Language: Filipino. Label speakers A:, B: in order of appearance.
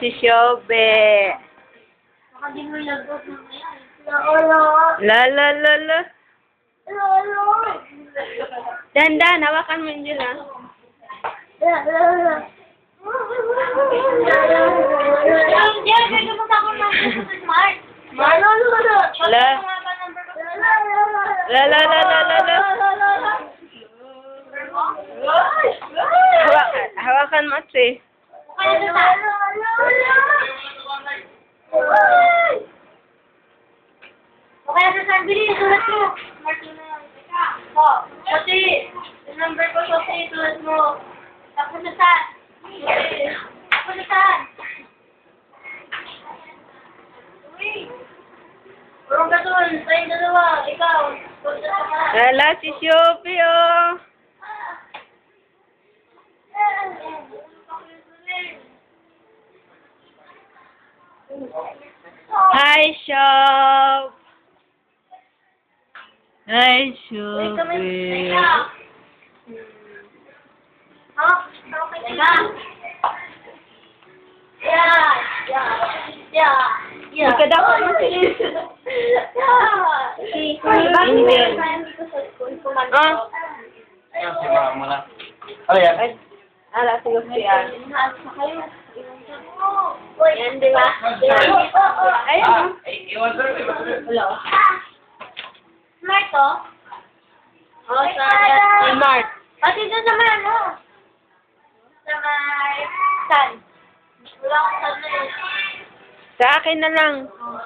A: si Shobe.
B: Baka di mo lagot mamaya.
A: La la la la.
B: Lolo.
A: Dandan, hawakan mo yun ha.
B: Diyan, pwede mo sa akong number sa Smart.
A: La. La la la la la la. Hawakan mo si.
B: Okay, sa Sanbili, sulat mo. Martina, Kasi, yung number ko, Sophie, sulat mo. Tapos na saan? Tapos na saan? Uy! Purong ka dun, tayong dalawa, ikaw.
A: Wala si Shobe oh. Hi, Shobe. Hi, Shobe. Ika daw ano
C: Si mama lang. Ano yan?
A: ala siguro siya.
B: Yan, di ba?
A: Ayun.
C: Iwan ko.
B: Smart, oh. Oh,
A: Si Mark.
B: Pati doon naman, ano? Sa may... Saan? Wala akong saan na yun.
A: Sa akin na lang.
B: Oh,